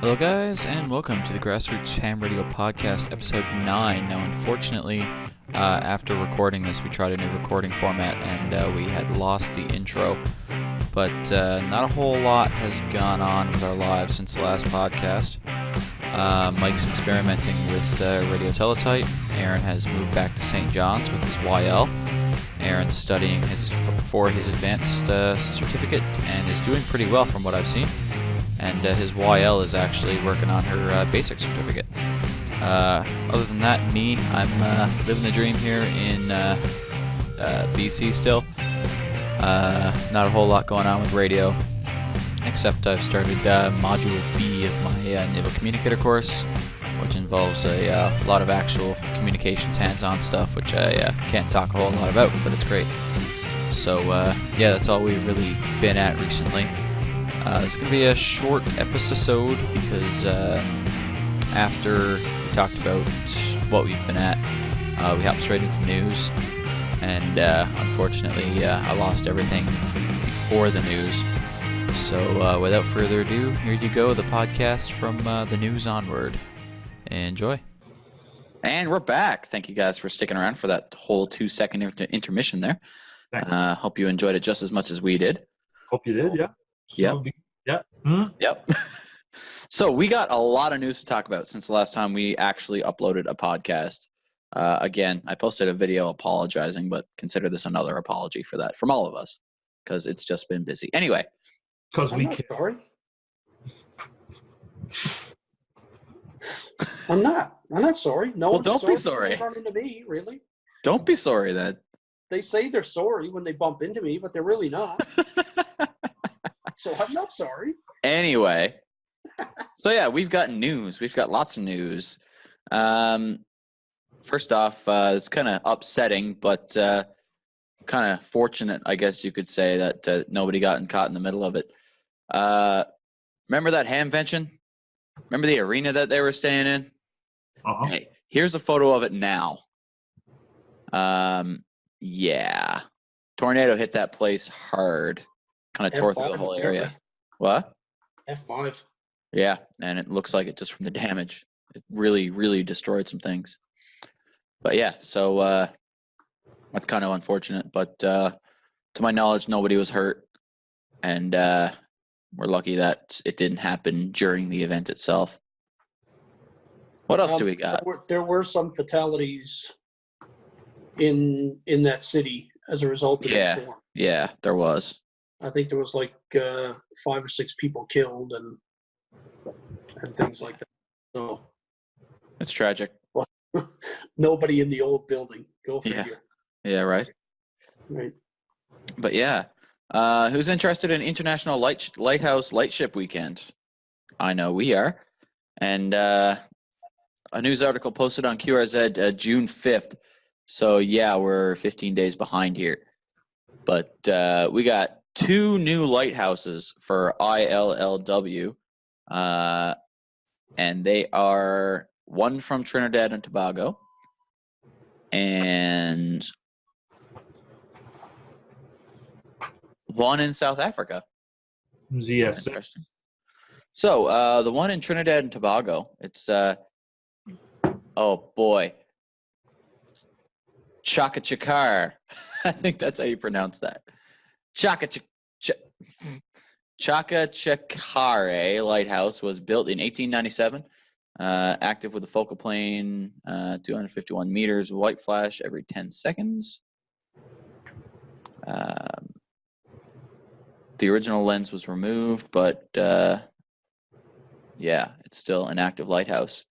Hello guys, and welcome to the Grassroots Ham Radio Podcast, episode 9. Now unfortunately, after recording this, we tried a new recording format and we had lost the intro. But not a whole lot has gone on with our lives since the last podcast. Mike's experimenting with radio teletype. Aaron has moved back to St. John's with his YL. Aaron's studying for his advanced certificate and is doing pretty well from what I've seen. And his YL is actually working on her basic certificate. Other than that, me, I'm living the dream here in BC still. Not a whole lot going on with radio, except I've started Module B of my Naval Communicator course, which involves a lot of actual communications hands-on stuff, which I can't talk a whole lot about, but it's great. So, yeah, that's all we've really been at recently. It's going to be a short episode because after we talked about what we've been at, we hopped straight into news, and unfortunately I lost everything before the news. So without further ado, here you go, the podcast from the news onward. Enjoy. And we're back. Thank you guys for sticking around for that whole 2-second intermission there. Hope you enjoyed it just as much as we did. Hope you did, yeah. Yep. Yeah. Yep. So we got a lot of news to talk about since the last time we actually uploaded a podcast. Again, I posted a video apologizing, but consider this another apology for that from all of us because it's just been busy. Anyway. Because I'm not sorry. I'm not sorry. No. Well, don't be sorry. Run into me, really. Don't be sorry then. They say they're sorry when they bump into me, but they're really not. So I'm not sorry. Anyway, so yeah, we've got news. We've got lots of news. First off, it's kind of upsetting, but kind of fortunate, I guess you could say, that nobody got caught in the middle of it. Remember that hamvention? Remember the arena that they were staying in? Uh-huh. Hey, here's a photo of it now. Yeah. Tornado hit that place hard. Kind of tore through the whole area. What? F5. Yeah, and it looks like it just from the damage. It really, really destroyed some things. But yeah, so that's kind of unfortunate. But to my knowledge, nobody was hurt. And we're lucky that it didn't happen during the event itself. What else do we got? There were some fatalities in that city as a result of the storm. Yeah, there was. I think there was like 5 or 6 people killed and things like that. So it's tragic. Nobody in the old building. Go figure. Yeah, right. Right. But yeah, who's interested in International Lighthouse Lightship Weekend? I know we are. And a news article posted on QRZ June 5th. So yeah, we're 15 days behind here. But we got 2 new lighthouses for ILLW, and they are one from Trinidad and Tobago and one in South Africa. Yes. Interesting. So the one in Trinidad and Tobago, it's oh boy, Chaka Chakar. I think that's how you pronounce that. Chaka Chakare Lighthouse was built in 1897, active with a focal plane 251 meters, white flash every 10 seconds. The original lens was removed, but yeah, it's still an active lighthouse.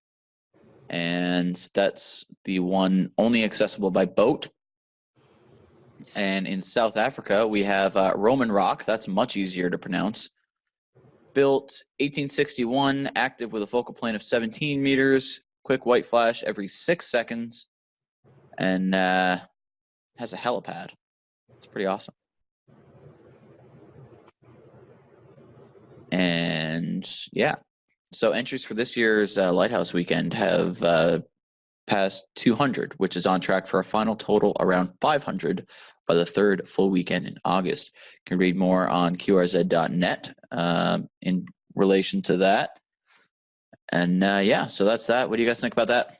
And that's the one only accessible by boat. And in South Africa, we have Roman Rock. That's much easier to pronounce. Built 1861, active with a focal plane of 17 meters, quick white flash every 6 seconds, and has a helipad. It's pretty awesome. And yeah, so entries for this year's Lighthouse Weekend have past 200, which is on track for a final total around 500 by the third full weekend in August. You can read more on qrz.net in relation to that. And so that's that. What do you guys think about that?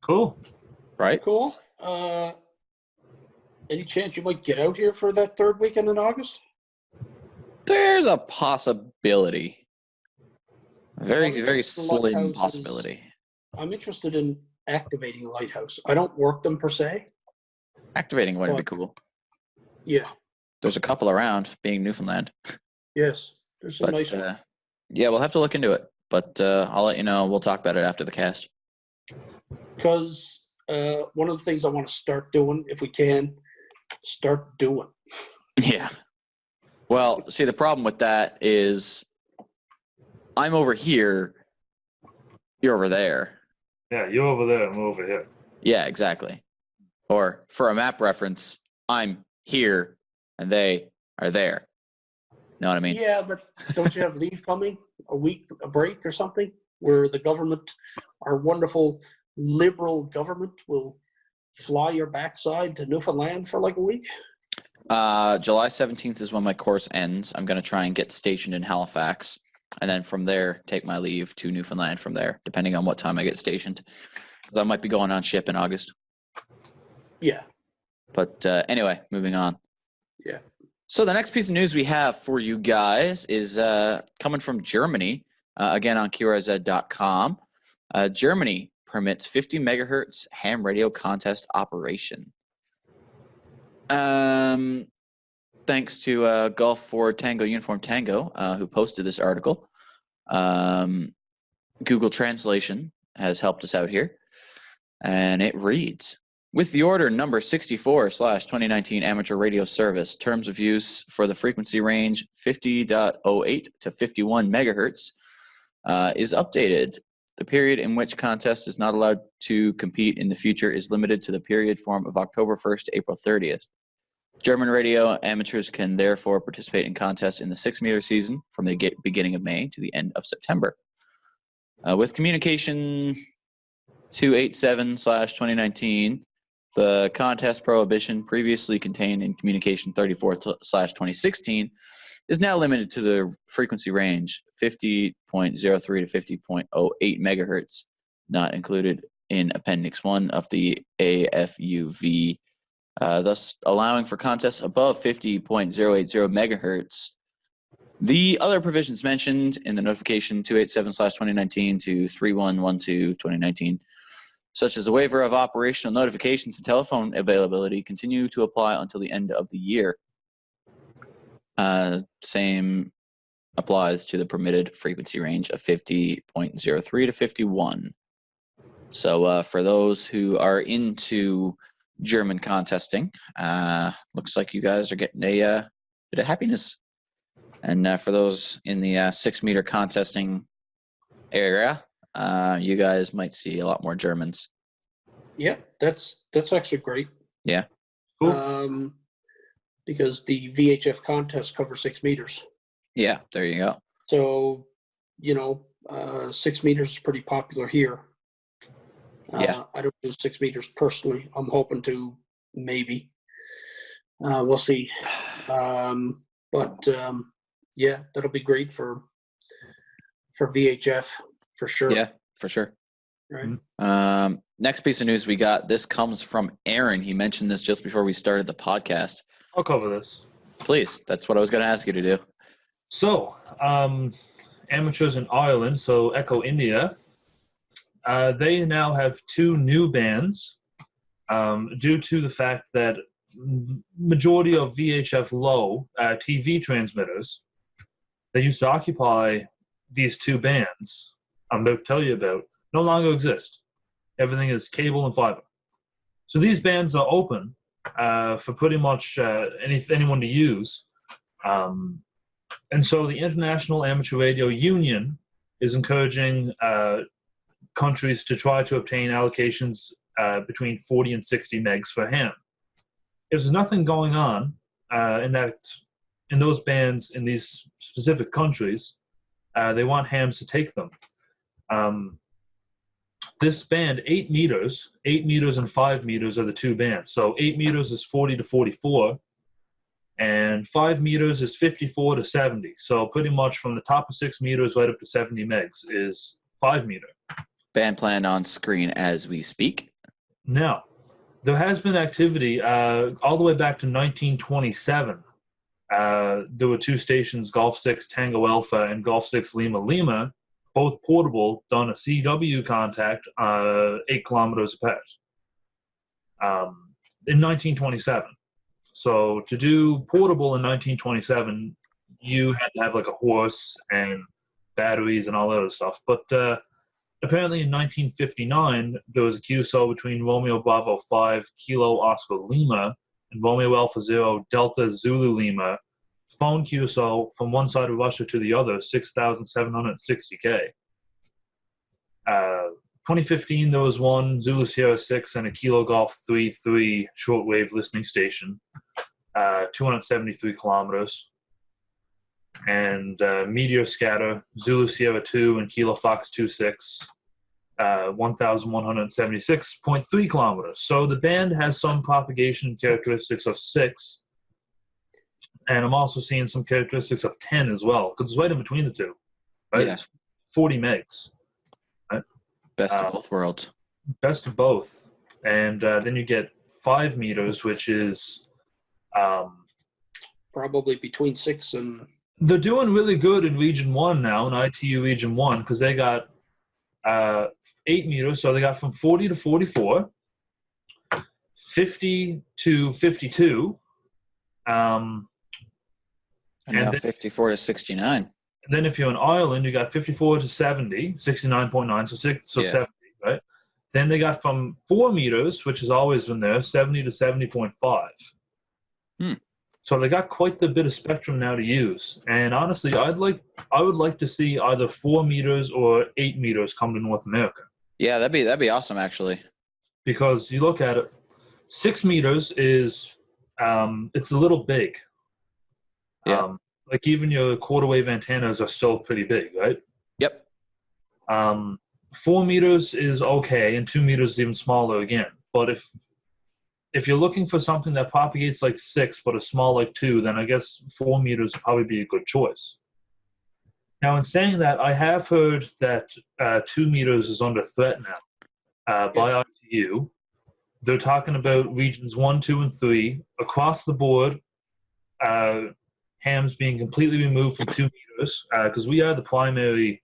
Cool. Right? Cool. Any chance you might get out here for that third weekend in August? There's a possibility. Very, Yeah, very the slim lighthouses- possibility. I'm interested in activating a lighthouse. I don't work them per se. Activating one would be But- cool. Yeah. There's a couple around, being Newfoundland. Yes. There's some But, nice ones. yeah, we'll have to look into it. But I'll let you know. We'll talk about it after the cast. Because one of the things I want to start doing, if we can, start doing. Yeah. Well, see, the problem with that is I'm over here, you're over there. Yeah, you're over there and we're over here. Yeah, exactly. Or for a map reference, I'm here and they are there. Know what I mean? Yeah, but don't you have leave coming? A week, a break or something? Where the government, our wonderful liberal government, will fly your backside to Newfoundland for like a week? July 17th is when my course ends. I'm going to try and get stationed in Halifax. And then from there, take my leave to Newfoundland from there, depending on what time I get stationed. Because I might be going on ship in August. Yeah. But anyway, moving on. Yeah. So the next piece of news we have for you guys is coming from Germany, again on QRZ.com. Germany permits 50 megahertz ham radio contest operation. Thanks to Golf Ford Tango Uniform Tango, who posted this article. Google Translation has helped us out here. And it reads, with the order number 64/2019 amateur radio service, terms of use for the frequency range 50.08 to 51 megahertz is updated. The period in which contest is not allowed to compete in the future is limited to the period form of October 1st to April 30th. German radio amateurs can therefore participate in contests in the 6-meter season from the beginning of May to the end of September. With communication 287/2019, the contest prohibition previously contained in communication 34/2016 is now limited to the frequency range 50.03 to 50.08 megahertz, not included in Appendix 1 of the AFUV, thus allowing for contests above 50.080 megahertz. The other provisions mentioned in the notification 287/2019 to 3112/2019, such as a waiver of operational notifications and telephone availability, continue to apply until the end of the year. Same applies to the permitted frequency range of 50.03 to 51. So for those who are into German contesting, looks like you guys are getting a bit of happiness. And for those in the 6-meter contesting area, you guys might see a lot more Germans. Yeah, that's actually great. Yeah. Cool. Because the VHF contest covers 6 meters. Yeah, there you go. So, 6 meters is pretty popular here. Yeah. I don't do 6 meters personally. I'm hoping to maybe. We'll see. Yeah, that'll be great for VHF for sure. Yeah, for sure. Right. Next piece of news we got, this comes from Aaron. He mentioned this just before we started the podcast. I'll cover this. Please, that's what I was going to ask you to do. So, amateurs in Ireland, so Echo India, they now have 2 new bands due to the fact that majority of VHF low TV transmitters that used to occupy these 2 bands I'm about to tell you about no longer exist. Everything is cable and fiber. So these bands are open for pretty much anyone to use. And so the International Amateur Radio Union is encouraging countries to try to obtain allocations between 40 and 60 megs for ham. If there's nothing going on in those bands in these specific countries, they want hams to take them. This band, 8 meters and 5 meters are the 2 bands. So 8 meters is 40 to 44, and 5 meters is 54 to 70. So pretty much from the top of 6 meters right up to 70 megs is 5 meter. Band plan on screen as we speak. Now, there has been activity all the way back to 1927. There were 2 stations, Golf 6 Tango Alpha and Golf 6 Lima Lima, both portable, done a CW contact 8 kilometers apart in 1927. So to do portable in 1927, you had to have like a horse and batteries and all that other stuff. But apparently in 1959, there was a QSO between Romeo Bravo 5 Kilo Oscar Lima and Romeo Alpha 0 Delta Zulu Lima, phone QSO from one side of Russia to the other, 6,760K. 2015, there was one Zulu Sierra 6 and a Kilo Golf 3 shortwave listening station, 273 kilometers. And Meteor Scatter, Zulu Sierra 2 and Kilo Fox 26, 1,176.3 kilometers. So the band has some propagation characteristics of 6, and I'm also seeing some characteristics of 10 as well, because it's right in between the two. Right? Yeah. It's 40 megs. Right? Best of both worlds. Best of both. And then you get 5 meters, which is... probably between 6 and... They're doing really good in Region 1 now, in ITU Region 1, because they got 8 meters, so they got from 40 to 44, 50 to 52, and now then, 54 to 69. Then if you're in Ireland, you got 54 to 70, 69.9, so 70, right? Then they got from 4 meters, which has always been there, 70 to 70.5. So they got quite the bit of spectrum now to use. And honestly, I would like to see either 4 meters or 8 meters come to North America. Yeah, that'd be awesome, actually. Because you look at it, 6 meters is it's a little big. Yeah. Like even your quarter wave antennas are still pretty big, right? Yep. 4 meters is okay, and 2 meters is even smaller again. But if you're looking for something that propagates like 6 but is small like 2, then I guess 4 meters would probably be a good choice. Now, in saying that, I have heard that 2 meters is under threat now by ITU. They're talking about regions 1, 2, and 3 across the board. Hams being completely removed from 2 meters because we are the primary.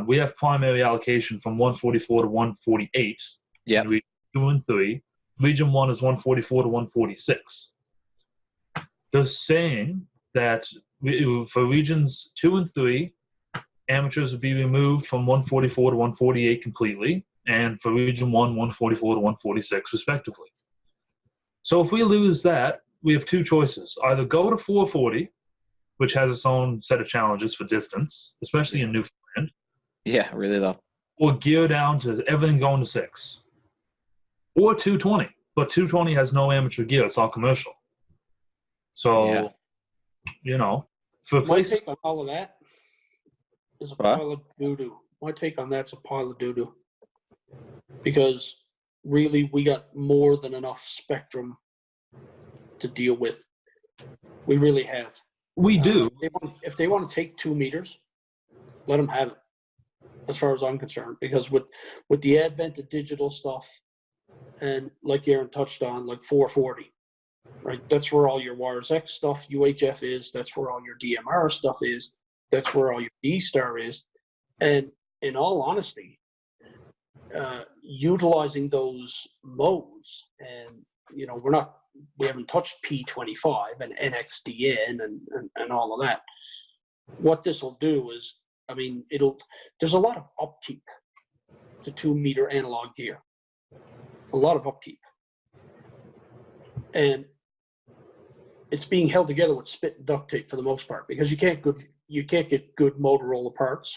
We have primary allocation from 144 to 148. Yeah. In region 2 and 3. Region 1 is 144 to 146. They're saying that for regions 2 and 3, amateurs would be removed from 144 to 148 completely, and for region 1, 144 to 146 respectively. So if we lose that, we have 2 choices. Either go to 440, which has its own set of challenges for distance, especially in Newfoundland. Yeah, really though. Or gear down to everything going to 6. Or 220, but 220 has no amateur gear; it's all commercial. So, for my place. take on all of that is a pile of doo-doo. My take on that's a pile of doo-doo, because really we got more than enough spectrum to deal with. We really have. We do. If they want to take 2 meters, let them have it. As far as I'm concerned, because with the advent of digital stuff. And like Aaron touched on, like 440, right? That's where all your Wires X stuff, UHF is. That's where all your DMR stuff is. That's where all your D-Star is. And in all honesty, utilizing those modes, and we haven't touched P25 and NXDN and all of that. What this will do is, there's a lot of upkeep to 2 meter analog gear. A lot of upkeep, and it's being held together with spit and duct tape for the most part, because you can't get good Motorola parts.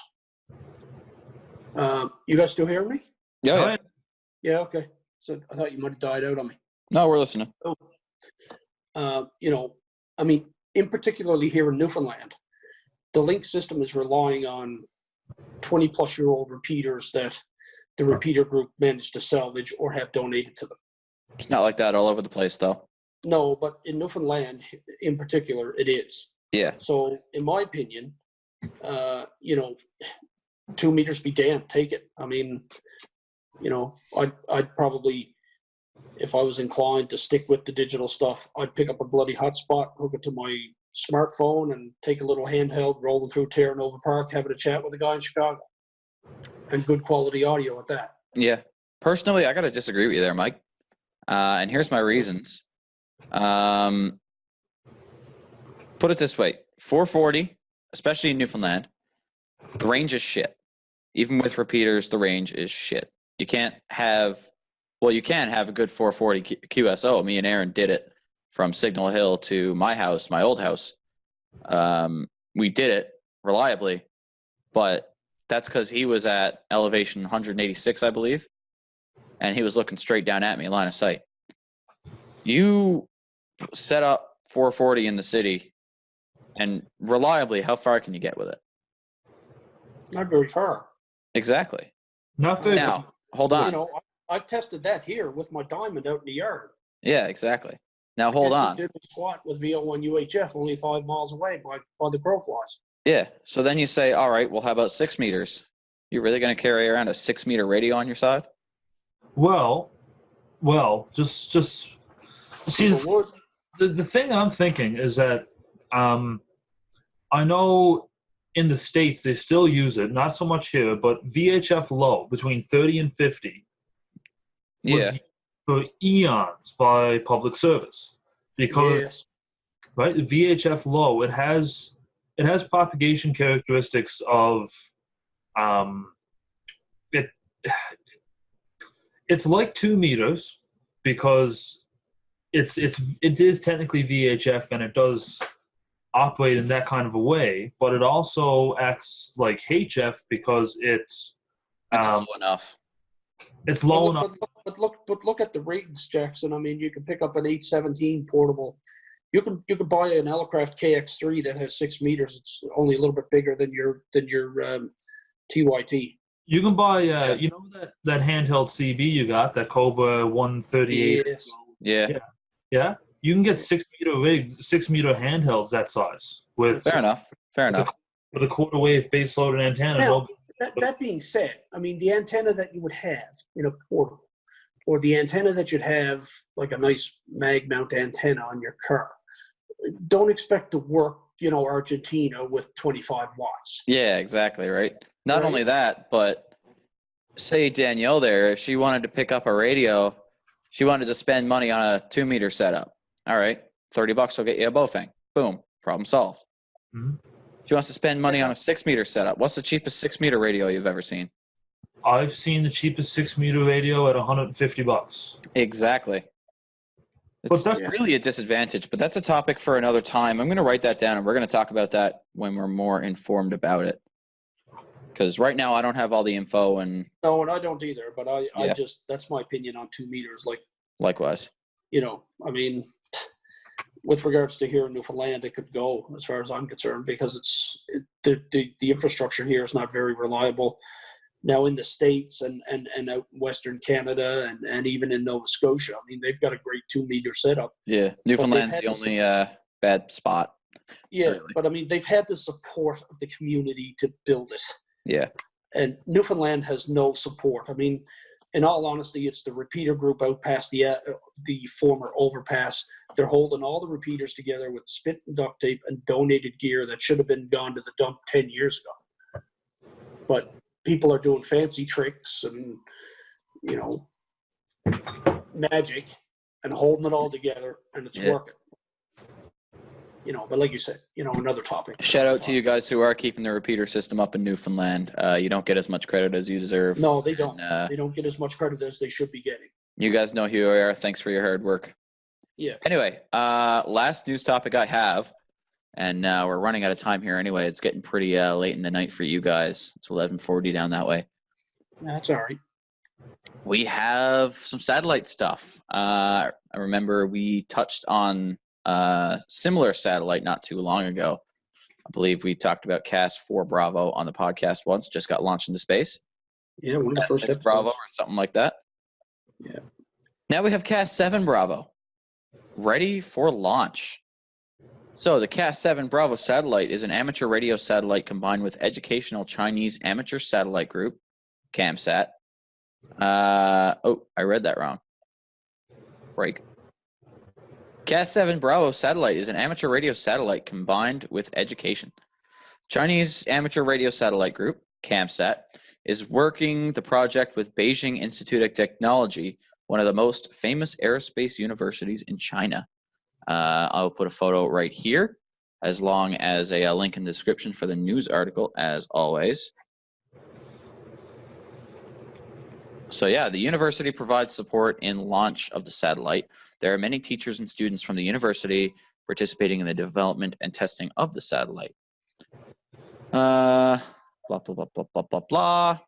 You guys still hearing me? Yeah. Yeah. Okay. So I thought you might have died out on me. No, we're listening. In particularly here in Newfoundland, the link system is relying on 20-plus-year-old repeaters that the repeater group managed to salvage or have donated to them. It's not like that all over the place, though. No, but in Newfoundland, in particular, it is. Yeah. So, in my opinion, 2 meters be damned, take it. I mean, you know, I'd probably, if I was inclined to stick with the digital stuff, I'd pick up a bloody hotspot, hook it to my smartphone, and take a little handheld, rolling through Terra Nova Park, having a chat with a guy in Chicago. And good quality audio at that. Yeah. Personally, I got to disagree with you there, Mike. And here's my reasons. Put it this way. 440, especially in Newfoundland, the range is shit. Even with repeaters, the range is shit. You can't have, well, you can have a good 440 QSO. Me and Aaron did it from Signal Hill to my house, my old house. We did it reliably, but that's because he was at elevation 186, I believe, and he was looking straight down at me, line of sight. You set up 440 in the city, and reliably, how far can you get with it? Not very far. Exactly. Not very Now, hold on. You know, I've tested that here with my diamond out in the yard. Yeah, exactly. Now, hold on. Did the squat with VO1 UHF only 5 miles away by the crow flies. Yeah. So then you say, all right, well, how about 6 meters? You really going to carry around a 6-meter radio on your side? Well, just see, the thing I'm thinking is that I know in the States they still use it, not so much here, but VHF low between 30 and 50 was used for eons by public service, because right, VHF low, it has propagation characteristics of it's like 2 meters because it is technically VHF and it does operate in that kind of a way, but it also acts like HF because it's low enough. It's low enough. But look at the rigs, Jackson. I mean, you can pick up an 817 portable. You can buy an Elecraft KX3 that has 6 meters. It's only a little bit bigger than your TYT. You can buy you know that handheld CB you got, that Cobra 138. Yes. Yeah. You can get 6-meter rigs, 6-meter handhelds that size with Fair enough. With a quarter wave base loaded antenna. Now, that being said, I mean, the antenna that you would have in a portable, or the antenna that you'd have like a nice mag mount antenna on your car, don't expect to work, you know, Argentina with 25 watts. Yeah, exactly, right? Not only that, but say Danielle there, if she wanted to pick up a radio, she wanted to spend money on a 2-meter setup. All right, $30 will get you a Bofang. Boom, problem solved. Mm-hmm. She wants to spend money on a 6-meter setup. What's the cheapest 6-meter radio you've ever seen? I've seen the cheapest 6-meter radio at $150. Exactly. It's really a disadvantage, but that's a topic for another time. I'm going to write that down, and we're going to talk about that when we're more informed about it. Because right now I don't have all the info. No, and I don't either, but I just, that's my opinion on 2 meters. Likewise. You know, I mean, with regards to here in Newfoundland, it could go as far as I'm concerned, because the infrastructure here is not very reliable. Now in the States and out in Western Canada and even in Nova Scotia, I mean, they've got a great 2-meter setup. Yeah, Newfoundland's the only bad spot. Yeah, really. But I mean, they've had the support of the community to build it. Yeah. And Newfoundland has no support. I mean, in all honesty, it's the repeater group out past the former overpass. They're holding all the repeaters together with spit and duct tape and donated gear that should have been gone to the dump 10 years ago. But people are doing fancy tricks and, you know, magic and holding it all together, and it's working. You know, but like you said, you know, another topic. Shout out to you guys who are keeping the repeater system up in Newfoundland. You don't get as much credit as you deserve. No, they don't. They don't get as much credit as they should be getting. You guys know who you are. Thanks for your hard work. Yeah. Anyway, last news topic I have, and we're running out of time here anyway. It's getting pretty late in the night for you guys. It's 11:40 down that way. That's all right. We have some satellite stuff. I remember we touched on similar satellite not too long ago. I believe we talked about Cast 4 Bravo on the podcast once. Just got launched into space. Yeah, one of the Cast first 6 episodes. Bravo or something like that. Yeah. Now we have Cast 7 Bravo ready for launch. So the Cas-7 Bravo satellite is an amateur radio satellite combined with educational Chinese amateur satellite group, CAMSAT. I read that wrong. Break. Cas-7 Bravo satellite is an amateur radio satellite combined with education. Chinese amateur radio satellite group, CAMSAT, is working the project with Beijing Institute of Technology, one of the most famous aerospace universities in China. I'll put a photo right here, as long as a link in the description for the news article, as always. So yeah, the university provides support in launch of the satellite. There are many teachers and students from the university participating in the development and testing of the satellite. Blah, blah, blah, blah, blah, blah, blah.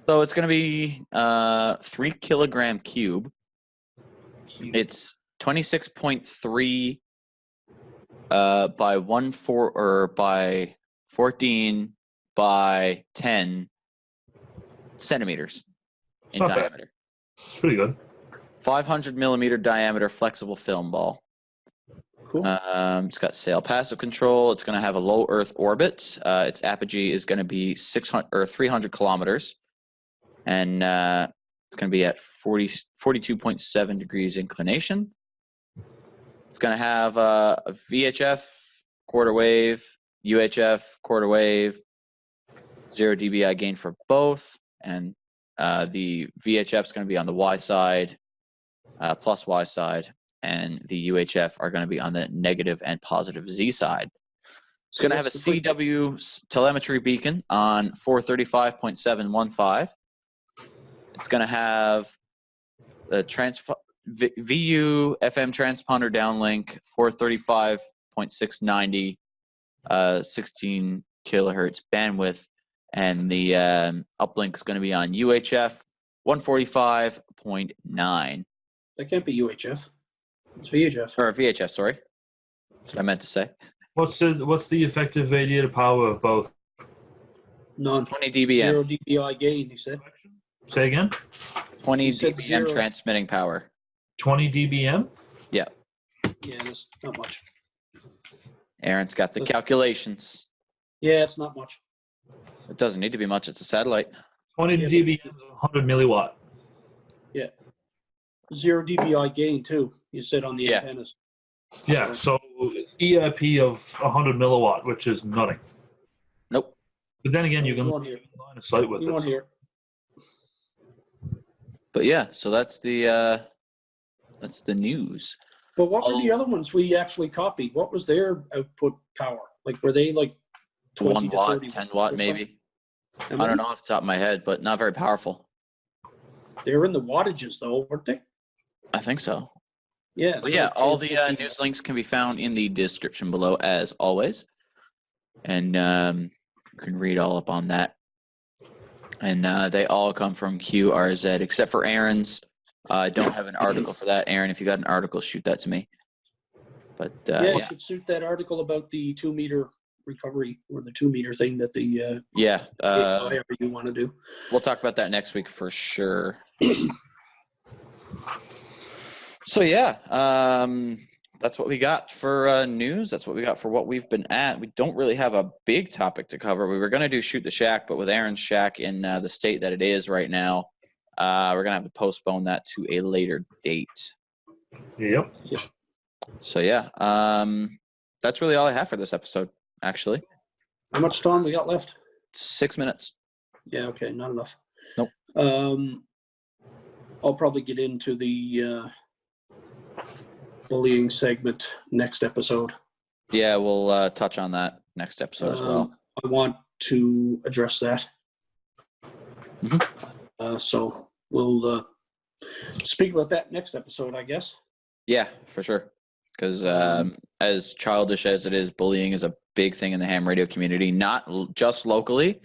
So it's going to be 3 kilogram cube. It's 26.3 by 14 by 10 centimeters in diameter. It's pretty good. 500 millimeter diameter flexible film ball. Cool. It's got sail passive control. It's going to have a low Earth orbit. Its apogee is going to be 300 kilometers, and it's going to be at 42.7 degrees inclination. It's going to have a VHF quarter wave, UHF quarter wave, 0 dBi gain for both, and the VHF is going to be on the Y side, plus Y side, and the UHF are going to be on the negative and positive Z side. It's going to have a CW telemetry beacon on 435.715. It's going to have the VU FM transponder downlink 435.690, 16 kilohertz bandwidth, and the uplink is going to be on UHF 145.9. That can't be UHF. It's VHF. Or VHF, sorry. That's what I meant to say. What's the effective radiated power of both? None. 20 dBm. 0 dBi gain, he said. Say again? 20 said dBm 0. transmitting power. 20 dBm? Yeah. Yeah, that's not much. Aaron's got the calculations. Yeah, it's not much. It doesn't need to be much. It's a satellite. 20 dBm is 100 milliwatt. Yeah. 0 dBi gain, too, you said on the Yeah. antennas. Yeah, so EIP of 100 milliwatt, which is nothing. Nope. But then again, you can One here. line of sight with One it. here. But yeah, so that's the news. But what were the other ones we actually copied? What was their output power? Like, were they like 20 1 to watt, 30 10 watt, maybe. How I many? don't know off the top of my head, but not very powerful. They were in the wattages, though, weren't they? I think so. Yeah. But yeah, all the news links can be found in the description below, as always. And you can read all up on that. And they all come from QRZ, except for Aaron's. I don't have an article for that. Aaron, if you got an article, shoot that to me. But You should suit that article about the 2 meter recovery, or the 2 meter thing that the whatever you want to do. We'll talk about that next week for sure. So yeah, that's what we got for news. That's what we got for what we've been at. We don't really have a big topic to cover. We were going to do Shoot the Shack, but with Aaron's shack in the state that it is right now, we're going to have to postpone that to a later date. Yep. So yeah, that's really all I have for this episode, actually. How much time we got left? 6 minutes. Yeah, okay, not enough. Nope. I'll probably get into the bullying segment next episode. Yeah, we'll touch on that next episode as well. I want to address that. Mm-hmm. So we'll speak about that next episode, I guess. Yeah, for sure. Because as childish as it is, bullying is a big thing in the ham radio community, not just locally,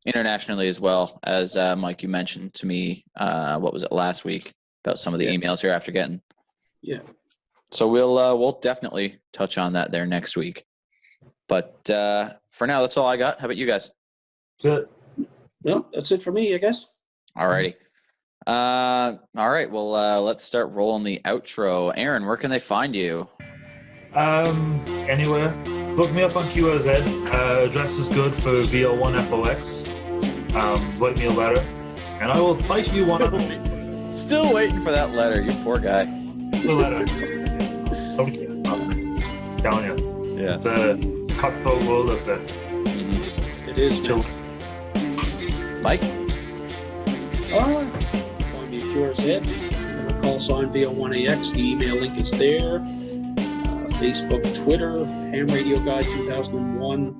internationally as well. As Mike, you mentioned to me, what was it, last week, about some of the emails you're after getting. Yeah. So we'll definitely touch on that there next week. But for now, that's all I got. How about you guys? That's it. No, that's it for me, I guess. Alrighty. All right. Well, let's start rolling the outro. Aaron, where can they find you? Anywhere. Look me up on QRZ. Address is good for VL1FOX. Write me a letter, and I will pipe you one up. Still waiting for that letter, you poor guy. The letter. Telling you. Yeah. It's a cutthroat world up there. Mm-hmm. It is. Chill. Mike? Find me at QRZ. Call sign VL1AX. The email link is there. Facebook, Twitter, Ham Radio Guy 2001.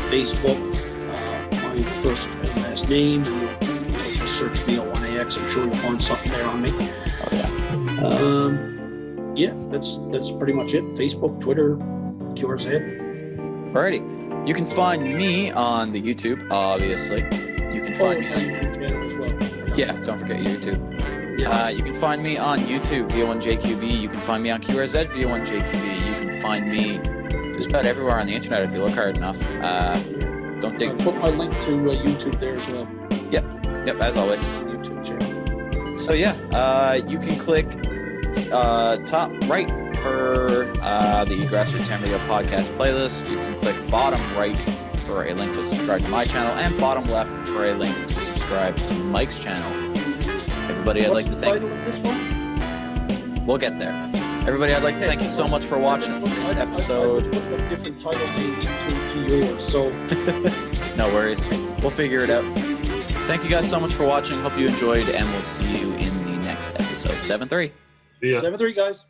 Facebook, my first and last name. And just search VL1AX. I'm sure you'll find something there on me. Oh, yeah. That's pretty much it. Facebook, Twitter, QRZ. Alrighty. You can find me on the YouTube, obviously. You can find me on YouTube channel as well. Yeah, don't forget YouTube. Yeah. You can find me on YouTube, VO1JQB. You can find me on QRZ, VO1JQB. You can find me just about everywhere on the internet if you look hard enough. Don't dig. I'll put my link to YouTube there as well. Yep, as always. YouTube channel. So yeah, you can click top right for the Grassroots Ham Radio Podcast playlist. You can click bottom right for a link to subscribe to my channel, and bottom left for a link to subscribe to Mike's channel. Everybody, I'd like to thank. What's the title of this one? We'll get there. Everybody, I'd like to thank you so much for watching this episode. I put the different title names to yours, so No worries. We'll figure it out. Thank you guys so much for watching. Hope you enjoyed, and we'll see you in the next episode. 7-3. Yeah. 7-3, guys.